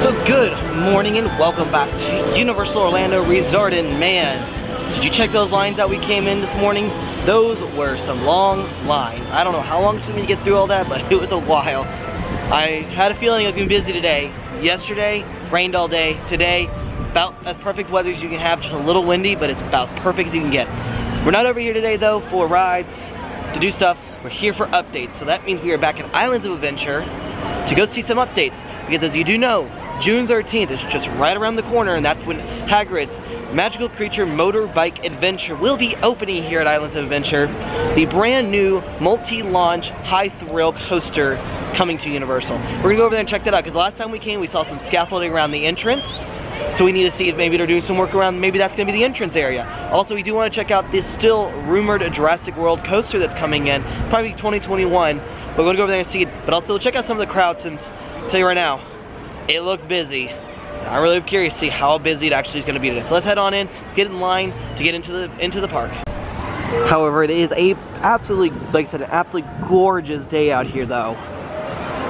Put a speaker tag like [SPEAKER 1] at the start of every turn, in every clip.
[SPEAKER 1] So good morning and welcome back to Universal Orlando Resort. And man, did you check those lines out we came in this morning? Those were some long lines. I don't know how long it took me to get through all that, but it was a while. I had a feeling it was going to be busy today. Yesterday, rained all day. Today, about as perfect weather as you can have, just a little windy, but it's about as perfect as you can get. We're not over here today though for rides, to do stuff. We're here for updates. So that means we are back at Islands of Adventure to go see some updates. Because as you do know, June 13th is just right around the corner, and that's when Hagrid's Magical Creature Motorbike Adventure will be opening here at Islands of Adventure. The brand new multi-launch high thrill coaster coming to Universal. We're gonna go over there and check that out, because last time we came we saw some scaffolding around the entrance. So we need to see if maybe they're doing some work around, maybe that's gonna be the entrance area. Also, we do wanna check out this still rumored Jurassic World coaster that's coming in, probably 2021. But we're gonna go over there and see it, but also check out some of the crowd, since, I'll tell you right now, it looks busy. I'm really curious to see how busy it actually is going to be today. So let's head on in, let's get in line to get into the park. However, it is a absolutely, like I said, an absolutely gorgeous day out here though.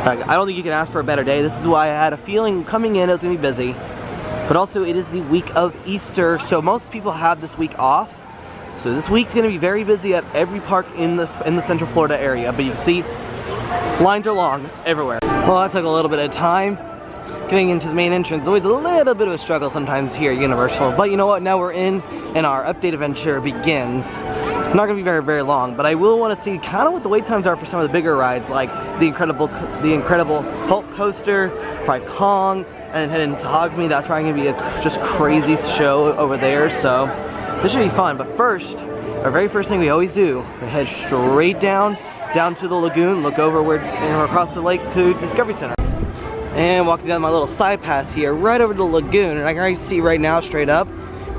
[SPEAKER 1] Like, I don't think you can ask for a better day. This is why I had a feeling coming in it was going to be busy. But also it is the week of Easter, so most people have this week off. So this week's going to be very busy at every park in the Central Florida area. But you can see, lines are long everywhere. Well, that took a little bit of time. Getting into the main entrance, always a little bit of a struggle sometimes here at Universal. But you know what, now we're in and our update adventure begins. Not gonna be very, very long, but I will want to see kind of what the wait times are for some of the bigger rides, like the Incredible Hulk Coaster, probably Kong, and then head into Hogsmeade. That's probably gonna be a just crazy show over there, so this should be fun. But first, our very first thing we always do, we head straight down to the lagoon, look over where, and we're across the lake to Discovery Center. And walking down my little side path here, right over to the lagoon, and I can already see right now, straight up,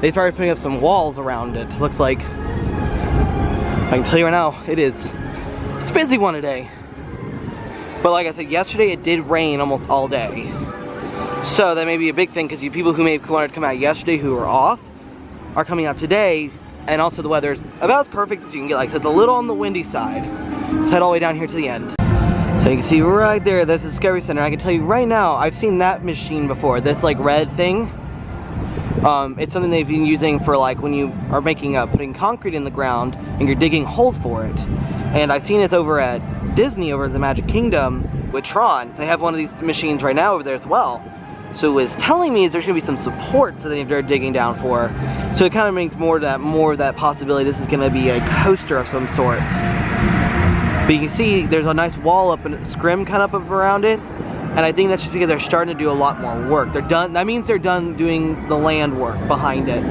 [SPEAKER 1] they started putting up some walls around it. Looks like, I can tell you right now, it's a busy one today. But like I said, yesterday it did rain almost all day. So that may be a big thing, because you people who may have wanted to come out yesterday who were off, are coming out today, and also the weather is about as perfect as you can get. Like I said, it's a little on the windy side. Let's head all the way down here to the end. So you can see right there, there's the Discovery Center. I can tell you right now, I've seen that machine before, this like red thing. It's something they've been using for like when you are putting concrete in the ground and you're digging holes for it. And I've seen this over at Disney, over at the Magic Kingdom with Tron. They have one of these machines right now over there as well. So what it's telling me is there's gonna be some support so that they're digging down for. So it kind of makes more of that possibility this is gonna be a coaster of some sorts. But you can see there's a nice wall up and scrim kind of up around it, and I think that's just because they're starting to do a lot more work. They're done. That means they're done doing the land work behind it.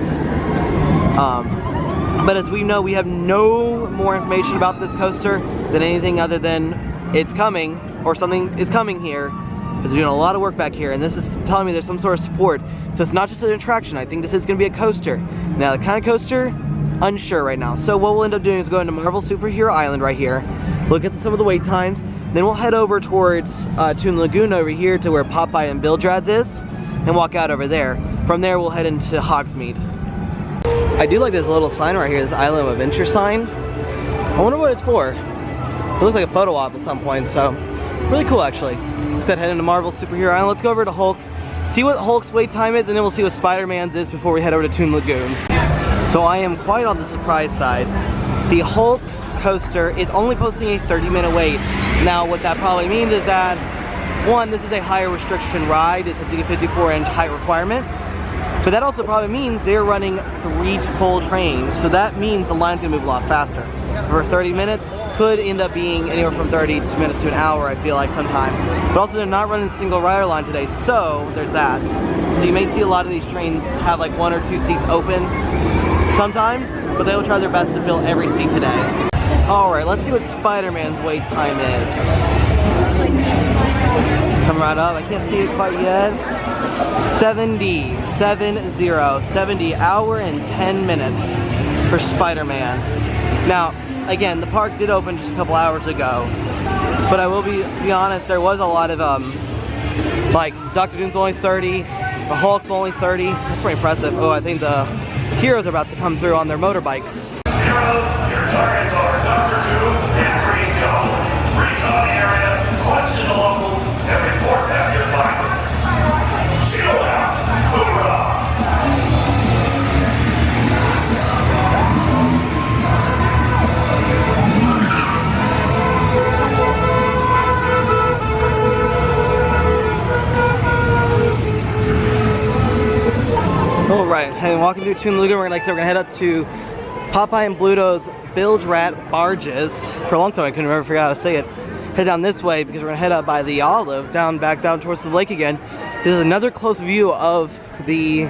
[SPEAKER 1] But as we know, we have no more information about this coaster than anything other than it's coming, or something is coming here. Because they're doing a lot of work back here, and this is telling me there's some sort of support. So it's not just an attraction. I think this is going to be a coaster. Now, the kind of coaster, unsure right now. So what we'll end up doing is go into Marvel Superhero Island right here, look at some of the wait times, then we'll head over towards Toon Lagoon over here to where Popeye and Bildrad's is, and walk out over there. From there we'll head into Hogsmeade. I do like this little sign right here, this Island of Adventure sign. I wonder what it's for. It looks like a photo op at some point, so really cool actually. Instead, head into Marvel Superhero Island. Let's go over to Hulk, see what Hulk's wait time is, and then we'll see what Spider-Man's is before we head over to Toon Lagoon. So I am quite on the surprise side. The Hulk coaster is only posting a 30-minute wait. Now what that probably means is that, one, this is a higher restriction ride. It's a 54-inch height requirement. But that also probably means they're running 3 full trains. So that means the line's gonna move a lot faster. For 30 minutes, could end up being anywhere from 30 minutes to an hour, I feel like sometimes. But also they're not running a single rider line today, so there's that. So you may see a lot of these trains have like 1 or 2 seats open sometimes, but they will try their best to fill every seat today. Alright, let's see what Spider-Man's wait time is. Come right up, I can't see it quite yet. 70 hour and 10 minutes for Spider-Man. Now, again, the park did open just a couple hours ago, but I will be honest, there was a lot of, like, Dr. Doom's only 30, the Hulk's only 30. That's pretty impressive. Oh, I think the heroes are about to come through on their motorbikes.
[SPEAKER 2] Heroes, your targets are Dr. Doom and Green Goblin. Recon the area, question the locals, and report back your findings.
[SPEAKER 1] Alright, and walking through Toon Lagoon, we're gonna head up to Popeye and Bluto's Bilge Rat Barges. For a long time I couldn't remember, forgot how to say it. Head down this way because we're gonna head up by the Olive, back down towards the lake again. This is another close view of the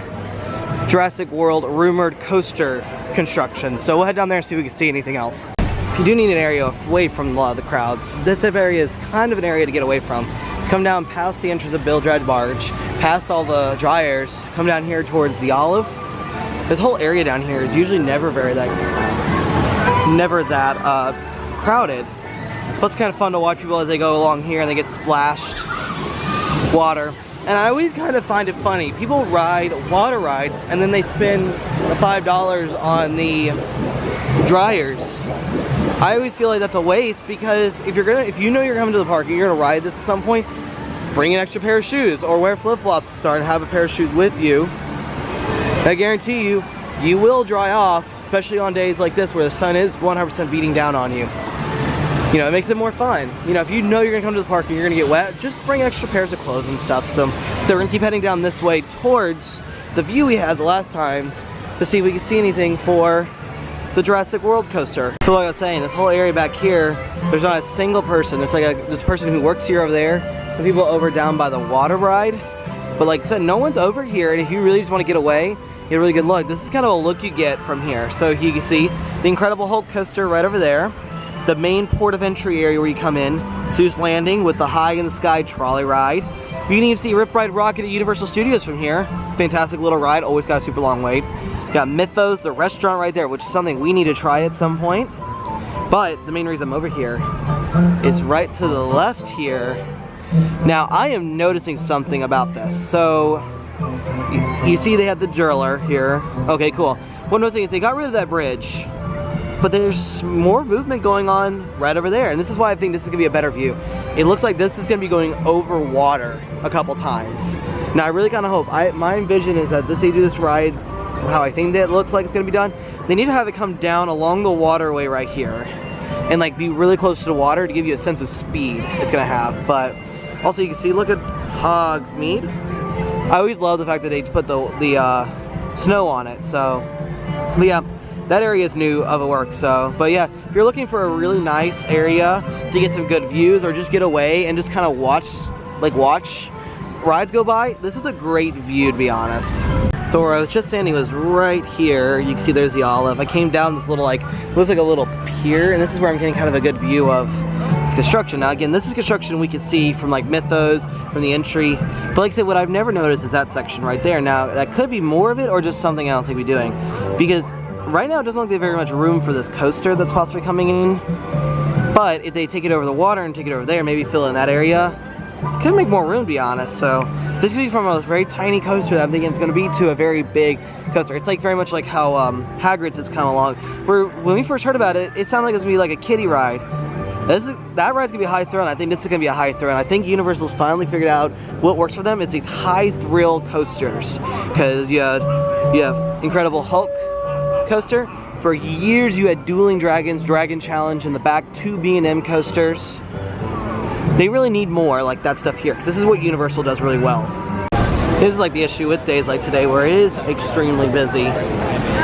[SPEAKER 1] Jurassic World rumored coaster construction. So we'll head down there and see if we can see anything else. If you do need an area away from a lot of the crowds, this type of area is kind of an area to get away from. Just come down past the entrance of the Bilge Rat Barge, past all the dryers, come down here towards the Olive. This whole area down here is usually never that crowded. Plus, it's kind of fun to watch people as they go along here and they get splashed water. And I always kind of find it funny. People ride water rides and then they spend the $5 on the dryers. I always feel like that's a waste because if you know you're coming to the park and you're gonna ride this at some point, bring an extra pair of shoes or wear flip-flops to start and have a pair of shoes with you. I guarantee you, you will dry off, especially on days like this where the sun is 100% beating down on you. You know, it makes it more fun. You know, if you know you're gonna come to the park and you're gonna get wet, just bring extra pairs of clothes and stuff. So we're gonna keep heading down this way towards the view we had the last time to see if we can see anything for the Jurassic World coaster. So like I was saying, this whole area back here, there's not a single person. There's like this person who works here over there, the people over down by the water ride. But like I said, no one's over here, and if you really just want to get away, get a really good look. This is kind of a look you get from here. So you can see the Incredible Hulk coaster right over there. The main port of entry area where you come in, Seuss Landing with the High in the Sky trolley ride. You can even see Rip Ride Rocket at Universal Studios from here. Fantastic little ride, always got a super long wait. You got Mythos, the restaurant right there, which is something we need to try at some point. But the main reason I'm over here is right to the left here. Now I am noticing something about this. So you see they have the driller here. Okay, cool. One other thing is they got rid of that bridge, but there's more movement going on right over there. And this is why I think this is gonna be a better view. It looks like this is gonna be going over water a couple times. Now I really kind of hope, my vision is that they do this ride how I think that it looks like it's gonna be done. They need to have it come down along the waterway right here and like be really close to the water to give you a sense of speed it's gonna have. But also you can see, look at Hogsmeade. I always love the fact that they put the snow on it. So, but yeah, that area is new of a work. So, but yeah, if you're looking for a really nice area to get some good views or just get away and just kind of watch rides go by, this is a great view to be honest. So where I was just standing was right here. You can see there's the Olive. I came down this little looks like a little pier, and this is where I'm getting kind of a good view of this construction. Now again, this is construction we can see from like Mythos, from the entry. But like I said, what I've never noticed is that section right there. Now that could be more of it or just something else they could be doing. Because right now it doesn't look like they have very much room for this coaster that's possibly coming in. But if they take it over the water and take it over there, maybe fill in that area, could make more room to be honest. So this could be from a very tiny coaster that I'm thinking it's going to be to a very big coaster. It's like very much like how Hagrids has come along. When we first heard about it, it sounded like it was going to be like a kiddie ride. That ride's going to be a high thrill, and I think this is going to be a high thrill. And I think Universal's finally figured out what works for them is these high thrill coasters. Because you have Incredible Hulk coaster. For years you had Dueling Dragons, Dragon Challenge in the back, 2 B&M coasters. They really need more like that stuff here, because this is what Universal does really well. This is like the issue with days like today where it is extremely busy.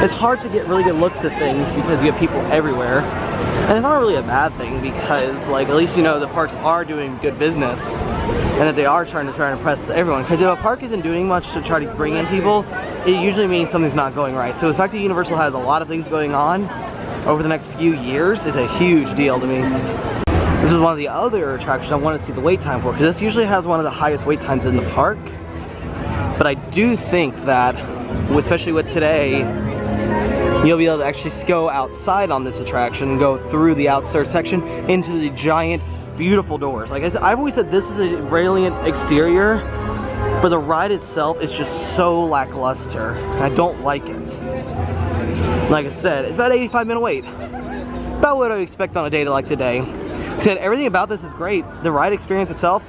[SPEAKER 1] It's hard to get really good looks at things because you have people everywhere. And it's not really a bad thing because like at least you know the parks are doing good business and that they are trying to impress everyone. Because if a park isn't doing much to try to bring in people, it usually means something's not going right. So the fact that Universal has a lot of things going on over the next few years is a huge deal to me. This is one of the other attractions I want to see the wait time for, because this usually has one of the highest wait times in the park. But I do think that, especially with today, you'll be able to actually go outside on this attraction and go through the outside section into the giant, beautiful doors. Like I said, I've always said this is a brilliant exterior, but the ride itself is just so lackluster, and I don't like it. Like I said, it's about an 85-minute wait. About what I would expect on a day like today. Said everything about this is great. The ride experience itself,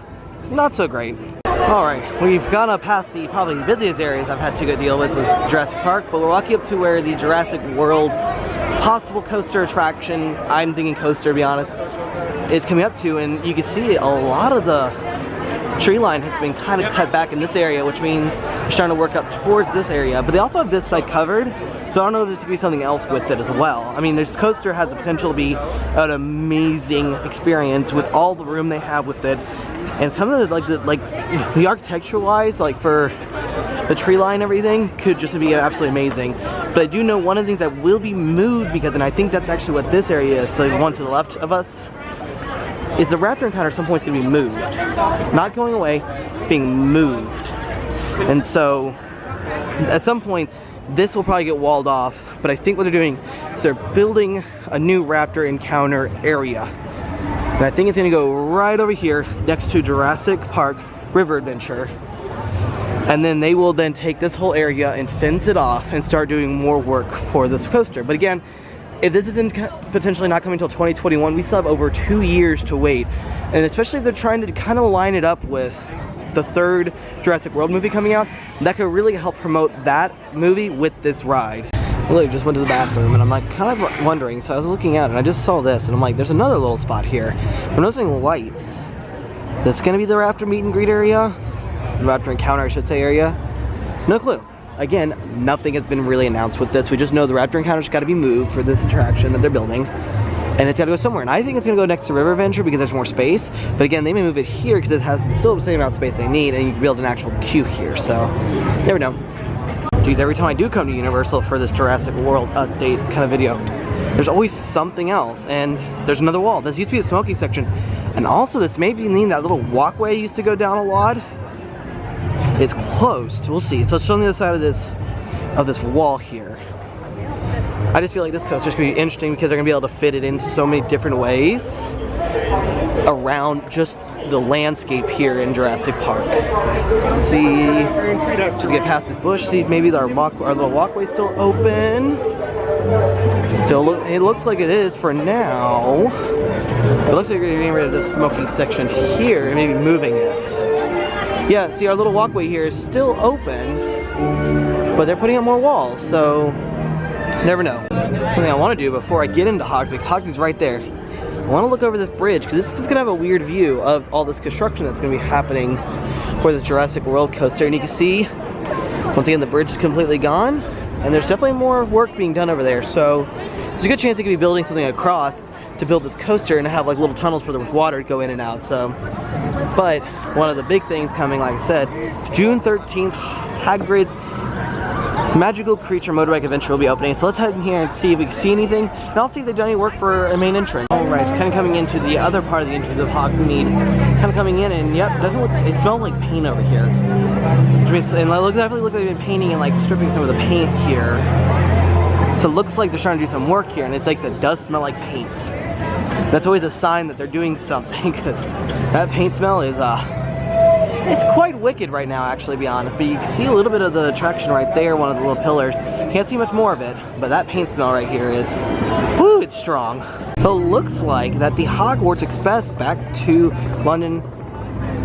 [SPEAKER 1] not so great. Alright, we've gone up past the probably busiest areas I've had to go deal with Jurassic Park, but we're walking up to where the Jurassic World possible coaster attraction, I'm thinking coaster to be honest, is coming up to, and you can see a lot of the tree line has been kind of cut back in this area, which means they're starting to work up towards this area. But they also have this side covered, so I don't know if there's gonna be something else with it as well. I mean, this coaster has the potential to be an amazing experience with all the room they have with it, and some of the architecture-wise, like for the tree line and everything, could just be absolutely amazing. But I do know one of the things that will be moved, because, and I think that's actually what this area is, so the one to the left of us, is the raptor encounter at some point is going to be moved. Not going away, being moved. And so, at some point, this will probably get walled off, but I think what they're doing is they're building a new raptor encounter area. And I think it's going to go right over here next to Jurassic Park River Adventure. And then they will then take this whole area and fence it off and start doing more work for this coaster. But again, if this isn't potentially not coming until 2021, we still have over 2 years to wait. And especially if they're trying to kind of line it up with the third Jurassic World movie coming out, that could really help promote that movie with this ride. I literally just went to the bathroom and I'm like kind of wondering, so I was looking out and I just saw this and I'm like, there's another little spot here. I'm noticing lights. That's gonna be the raptor meet and greet area? The raptor encounter, I should say, area? No clue. Again, nothing has been really announced with this. We just know the raptor encounter's got to be moved for this attraction that they're building, and it's got to go somewhere. And I think it's going to go next to River Adventure because there's more space. But again, they may move it here because it has still the same amount of space they need, and you can build an actual queue here. So, never know. Geez, every time I do come to Universal for this Jurassic World update kind of video, there's always something else. And there's another wall. This used to be the smoking section, and also this may be needing that little walkway used to go down a lot. It's closed. We'll see. So it's on the other side of this wall here. I just feel like this coaster is going to be interesting because they're going to be able to fit it into so many different ways around just the landscape here in Jurassic Park. Let's see, just get past this bush. See if maybe our little walkway is still open. It looks like it is for now. It looks like we're getting rid of this smoking section here and maybe moving it. Yeah, see, our little walkway here is still open, but they're putting up more walls, so never know. One thing I want to do before I get into Hagrids, because Hagrids is right there, I want to look over this bridge, because this is just going to have a weird view of all this construction that's going to be happening for the Jurassic World coaster. And you can see, once again, the bridge is completely gone, and there's definitely more work being done over there, so there's a good chance they could be building something across to build this coaster and have like little tunnels for the water to go in and out. So, but one of the big things coming, like I said, June 13th, Hagrid's Magical Creature Motorbike Adventure will be opening. So let's head in here and see if we can see anything, and I'll see if they've done any work for a main entrance. Alright, just kind of coming into the other part of the entrance of Hogsmeade, kind of coming in, and yep, it smells like paint over here. Which means, and it definitely looks like they've been painting and like stripping some of the paint here. So it looks like they're trying to do some work here, and it's like it does smell like paint. That's always a sign that they're doing something, because that paint smell is it's quite wicked right now, actually, to be honest. But you can see a little bit of the attraction right there, one of the little pillars. Can't see much more of it, but that paint smell right here is, whoo, it's strong. So it looks like that the Hogwarts Express back to London,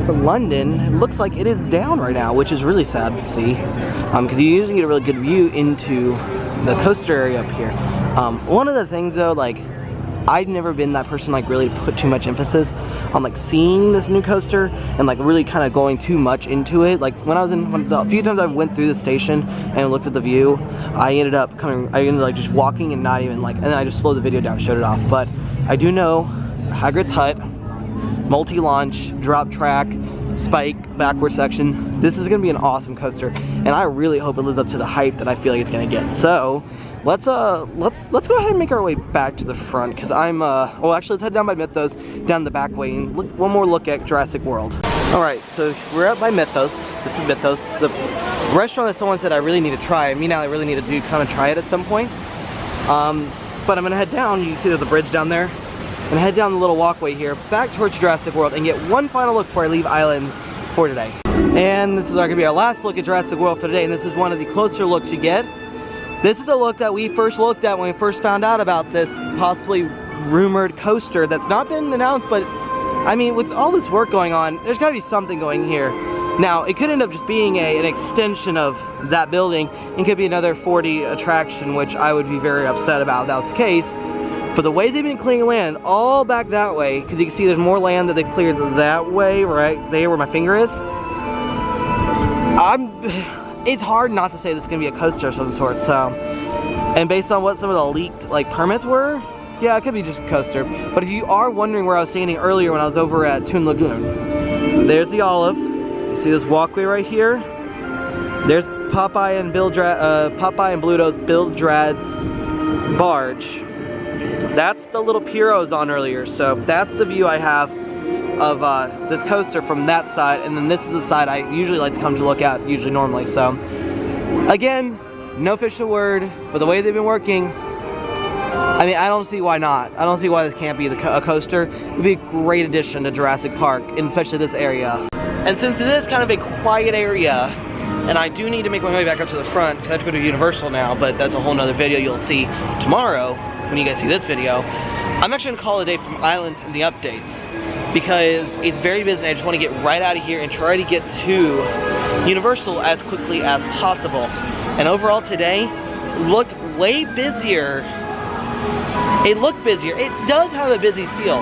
[SPEAKER 1] it looks like it is down right now, which is really sad to see, because you usually get a really good view into the coaster area up here. One of the things though, like, I've never been that person like really put too much emphasis on like seeing this new coaster and like really kind of going too much into it. Like when I was in the few times I went through the station and looked at the view, I ended up like just walking and not even like, and then I just slowed the video down, showed it off. But I do know Hagrid's Hut, multi-launch, drop track, spike, backward section. This is gonna be an awesome coaster, and I really hope it lives up to the hype that I feel like it's gonna get. So let's go ahead and make our way back to the front, because well, actually, let's head down by Mythos, down the back way, and look one more look at Jurassic World. All right, so we're up by Mythos. This is Mythos, the restaurant that someone said I really need to try. Me now, I really need to kind of try it at some point. But I'm gonna head down. You can see there's a bridge down there, and head down the little walkway here back towards Jurassic World and get one final look before I leave Islands for today. And this is gonna be our last look at Jurassic World for today, and this is one of the closer looks you get. This is a look that we first looked at when we first found out about this possibly rumored coaster that's not been announced, but I mean, with all this work going on, there's gotta be something going here. Now, it could end up just being an extension of that building. It could be another 4D attraction, which I would be very upset about if that was the case. But the way they've been clearing land all back that way, because you can see there's more land that they cleared that way, right there where my finger is. It's hard not to say this is gonna be a coaster of some sort. So, and based on what some of the leaked like permits were, yeah, it could be just a coaster. But if you are wondering where I was standing earlier when I was over at Toon Lagoon, there's the Olive. You see this walkway right here? There's Popeye and Bluto's Bill Drad's barge. That's the little pier I was on earlier. So that's the view I have of this coaster from that side, and then this is the side I usually like to come to look at, usually normally. So again, no official word, but the way they've been working, I mean, I don't see why not. I don't see why this can't be a coaster. It would be a great addition to Jurassic Park, and especially this area. And since it is kind of a quiet area, and I do need to make my way back up to the front because I have to go to Universal now, but that's a whole nother video you'll see tomorrow when you guys see this video. I'm actually gonna call it a day from Islands and the updates because it's very busy and I just want to get right out of here and try to get to Universal as quickly as possible. And overall today looked way busier. It looked busier. It does have a busy feel,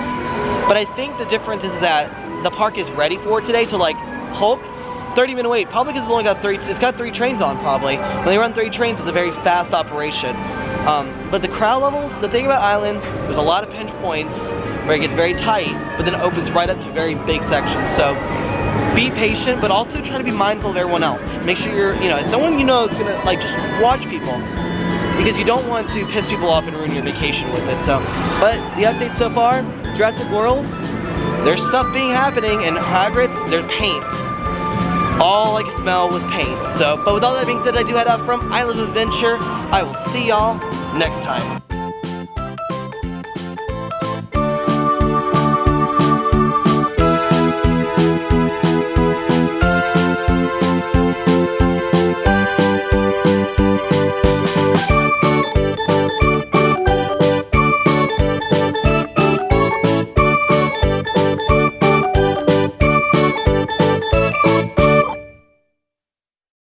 [SPEAKER 1] but I think the difference is that the park is ready for it today. So like Hulk, 30-minute wait, probably because it's got 3 trains on probably. When they run 3 trains, it's a very fast operation. But the crowd levels, the thing about Islands, there's a lot of pinch points where it gets very tight, but then it opens right up to very big sections. So be patient, but also try to be mindful of everyone else. Make sure you're, if someone you know is gonna like just watch people, because you don't want to piss people off and ruin your vacation with it. So, but the update so far, Jurassic World, there's stuff being happening, and Hagrids, there's paint. All I could smell was paint. So, but with all that being said, I do head out from Island of Adventure. I will see y'all next time.